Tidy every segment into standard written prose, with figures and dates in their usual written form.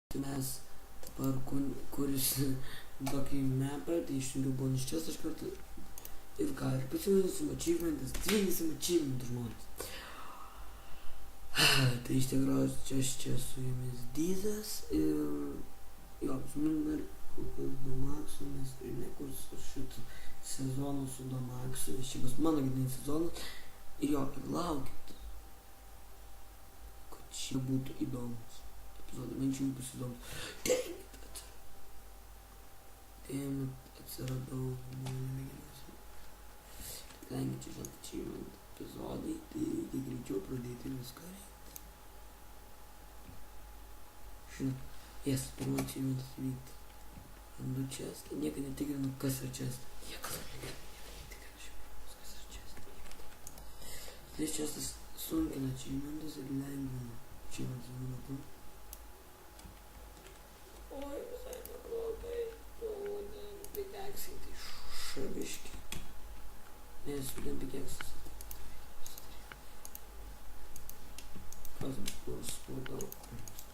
Tai mes dabar kursi tokį mapą, tai išjungiu bonus chest iš karto. Ir ką, ir pasiūlysim achievementas, 20 achievementų žmonės. Tai iš tikrųjų čia su jumis Dizas ir jo, dar kokios Domaksu, nes ir nekursiu šitą sezoną su Domaksu, nes čia bus mano gedinis sezonas. Ir jo, ir laukit, kad čia būtų įdomus epizodai, man čia bus įdomus. Atsiradau nemėginiausiu. Kadangi čia žinot achievement epizodai, tai reikia greičiau pradėti viską rengti. Žinot, pirmą achievementas įvykti. Randu chestą, niekada netikrinu, kas yra chestą. Niekada netikrinu, kas yra chestą. Tai chestas sunkina achievementus ir lengvina achievementus vienu metu. Oi, visai neblogai. Pickaxai tai šabiški. Nes vien pickaxas. Klausimas, kur spaudau.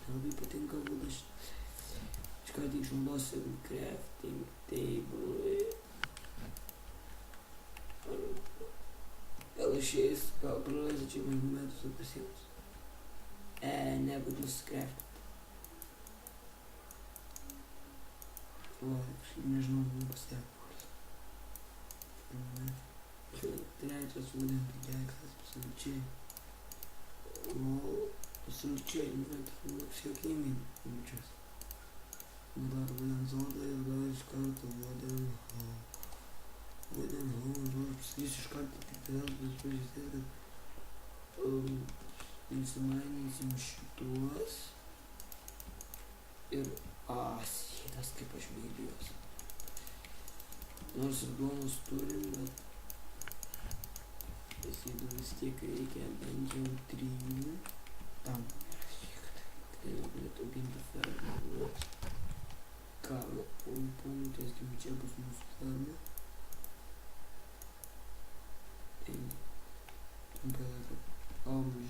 Nelabai patinka būdas. Iš ką tik išnaudosiu crafting table. Gal išėjus, gal praleisiu čia metus ir pasiėmus. Nebūtų nusicraft. O, kažkaip nežinau, nepasiekti. Trečias būtent pickaxas, absoliučiai. Absoliučiai, apsijuokingai jaučiuosi. Dar vadin zodą ir dar iš karto vadin pasakysiu iš karto tik vėl, bet pažiūrėti, kad nusimainysim šituos ir šitas kaip aš myliu juos. Nors ir duonos turim, bet pasidų vis tiek reikia bent jau 3 tam. Tai galėtų auginti fermą. Ką, punktais, tai čia bus mūsų ferma.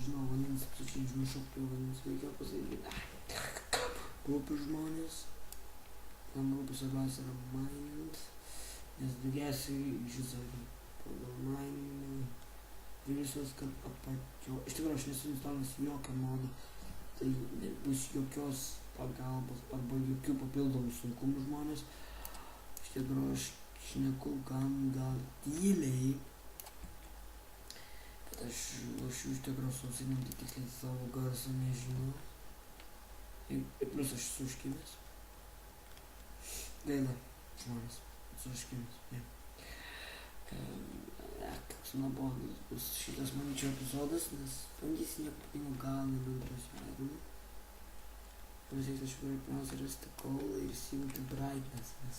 Žinau, vadinasi, apsičiai užmiršau, tai vadinasi, reikia pasakyti. Rūpi žmonės. Tam rūpi svarbiausia yra minint. Nes daugiausiai iš viso pagal mining. Ir visas, kad apačio. Iš tikrųjų, aš nesu instalavęs jokio modo. Tai nebus jokios pagalbos arba jokių papildomų sunkumų žmonės. Iš tikrųjų, aš šneku gal tyliai. Bet aš iš tikrųjų susininti tiksliai savo garsą nežinau. Ir plus aš esu užkimęs. Gaila, žmonės, esu užkimęs. Koks nuobodus bus šitas manyčiau epizodas, nes bandysiu nieko gal nebendrasiu. Pasieks aš pirmiausia rasti kolą ir įsijungti brightness, nes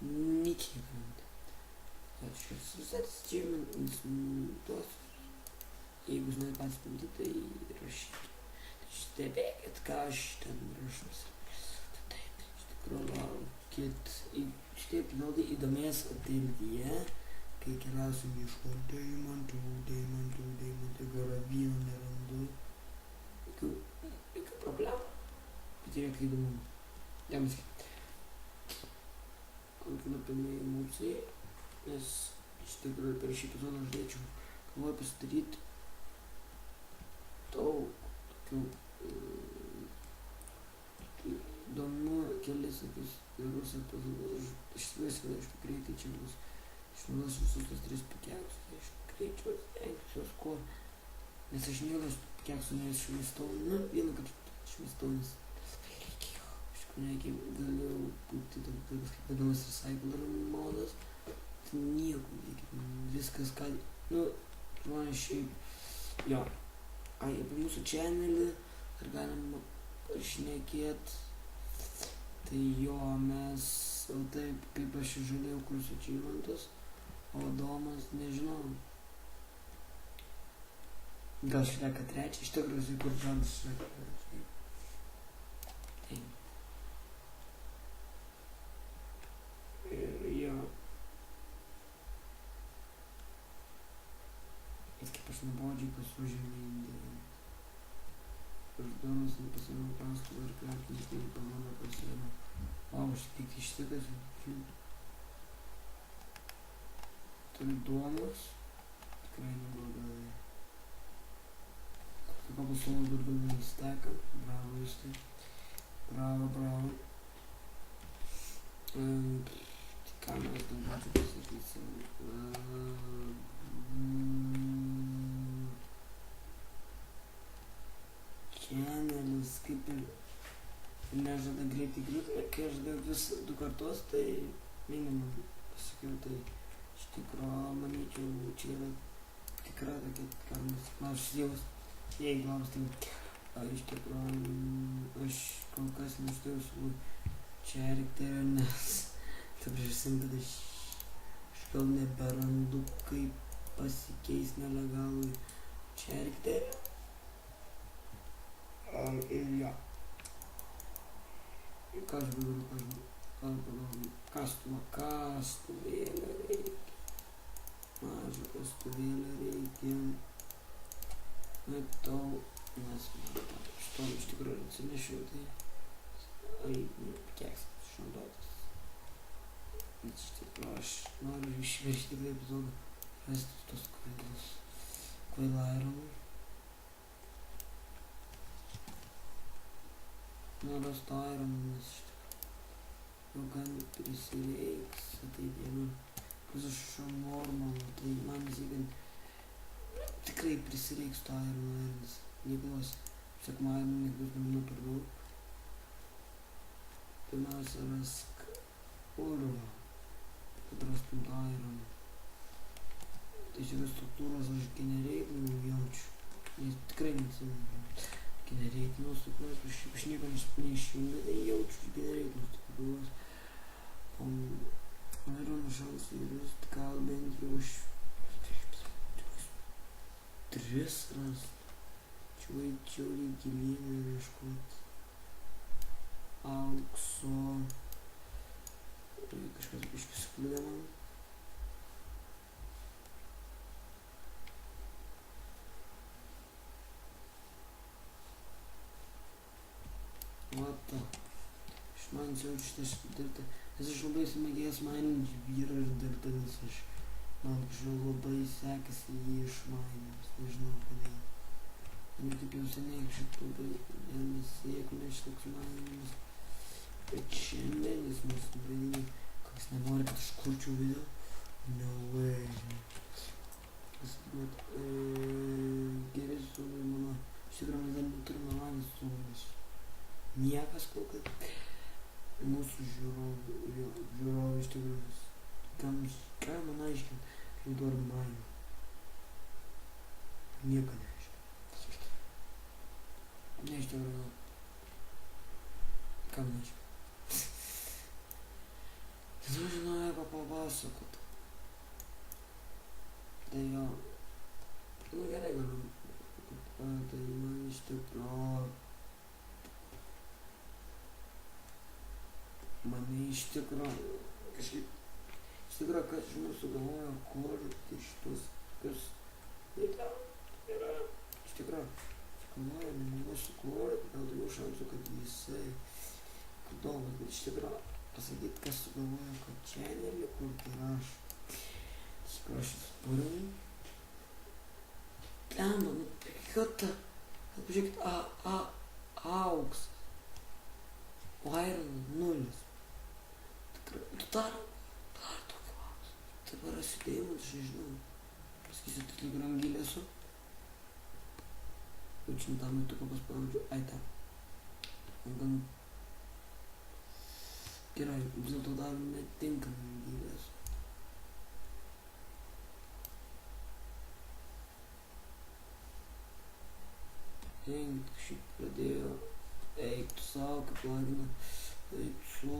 nikiai galbūt. Aš visas achievements duosiu. Jeigu žinai pats pamatyti, tai rašyti. Stebėkit, ką aš ten rašus. Taip, iš tikrųjų laukit. Šitie epizodai įdomės ateityje, kai keliausim ieškoti deimantų, gara vieno nerandu. Jokių problemų. Bet yra kai įdomu. Jams kankina pirmieji emocijai, nes iš tikrųjų per šį epizodą aš dėčiau, galvoju pasidaryti daug įdomu kelis tokius gerus epizodus. Aš įsivaizduoju, aišku, greitai čia bus. Išnaudosiu visus tos 3 pickaxus. Aš greičiau stengsiuos kuo. Nes aš niekas pickaxų neiššvaistau. Vieną kartą iššvaistau, nes labai reikėjo. Iš tikrųjų, galėjau būti toks kaip vadinamas recycler modas. Tai nieko reikia. Viskas, ką... žmonės šiaip... Jo. Apie mūsų channelį ar galima pašnekėt. Tai jo, mes jau taip, kaip aš žalėjau kursiu achievementus, o Domas nežinau. Gal šleka 3, iš tikrųjų, kur žadas šleka 3. Taip. Ir jo. Kaip aš nuobodžiai pasiužėmė Indiją. Aš Domas nepasiėmiau paskolą ir kraftinį aš tik išsikas. Turiu duonos. Tikrai neblogai. Kokosolas dar daugiau steka. Bravo jūs tai. Bravo. Ką mes daugiau čia pasakysim. Čenelis kaip ir nežada greitai, kai aš dėjau vis 2 kartus, tai minimum pasakiau, tai iš tikro, manyčiau, čia yra tikra tokia karmas, aš jaus, jei glaumas, tai iš tikro, aš kol kas neštojau su čerkterio, nes ta priežasim, kad aš gal neberandu, kaip pasikeis nelegalui čerkterio. Ir jo. Ką aš pagalvoju, kastuvėlę reikia. Mažą kastuvėlę reikia. Matau, nes šito iš tikrųjų atsinešiau, tai keksas išnaudotas. Bet iš tikrųjų aš noriu išvežti tikrai epizodą, rasti tos kvailaironų. Noras to ironas iš tikrųjų jau gan prisireiks ateityje. Kas aš šio normalu, tai man įsigant tikrai prisireiks to ironas. Niekados sekmadienį niekada gaminu per daug. Pirmiausia rask urvą, kad rastum to ironą. Tai šios struktūros aš genereitinu jaučiu, nes tikrai neatsimenu. Genereitinu struktūros, aš nieko neišjungiu, tai jaučiu genereitinu struktūros. Ironų šansų yra gal bent jau už 3 rast. Čia reikia gilyn ieškoti. Aukso. Kažkas biškis sukliudė man. Vata. Aš man siaučiu šitą dirbtą. Nes aš labai smagėjęs maninti vyrą ir dirbtą, nes man kažkaip labai sekasi jį išmainimas. Nežinau kodėl. Man taip jau seniai kažkaip labai nesėkmė šitoks maninimas. Bet šiandien jis mūsų vadinė, kas nenori, kad aš kurčiau video. No way. Geri sūnai mano. Iš tikrųjų mes dar neturime laimės sūnus. Niekas kol kad mūsų žiūrovai iš tikrųjų. Ką man aiškint, kaip duoram baimę. Nieko neaiškint. Ne iš tikrųjų. Ką man aiškint. Žinojo, ką papasakot. Tai jo. Nu gerai galiu. Tai man iš tikrųjų. Mane iš tikrųjų. Kažkaip. Iš tikrųjų, kas žmonės sugalvojo kurti šitus. Kas. Yra. Iš tikrųjų. Sugalvojo, nemanau sukurti. Gal daugiau šansų, kad jisai. Kudomas, bet iš tikrųjų. Pasakyti, kas sugalvojo, kad čenelį kurti ir aš. Tikrųjų, aš įspūriau. Lemba, nu, piekata. Pažiūrėkit, auks. O iron 0. Dar tokio auks. Dabar rasiu deimantus, aš nežinau. Pasakysiu, tai Telegram gilė esu. Jaučiu, tą metuką paspaudžiu. Ai, tą. Man gan gerai, vis dėlto dar netinkamai gyvės. Šiaip pradėjo eik tu savo, kaip lagina, eik su,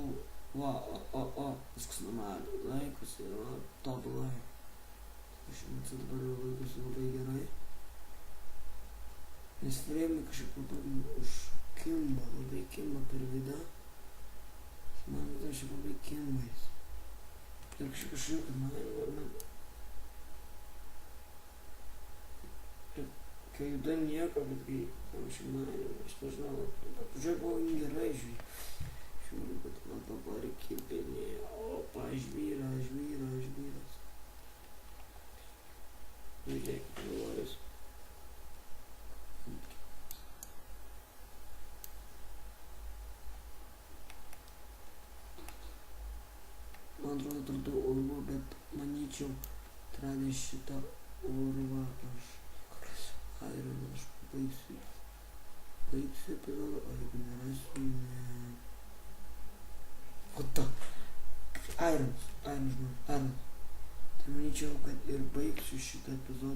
viskas normaliai, laikosi, tobulai. Aš jums dabar jau laikosi labai gerai. Nes frame kažkaip labai užkimba, labai kimba per vidą. Man tai šiaip labai kimbais. Ir kažkaip, kad man kai juda nieko, bet kai aš nežinau, pradžioj buvo gerai, žiūrėjau, bet man dabar atrodo atradau urvą, bet manyčiau, atradęs šitą urvą aš baigsiu epizodą, o jeigu nerasiu, ne. What the? Iron. Tai manyčiau, kad ir baigsiu šitą epizodą.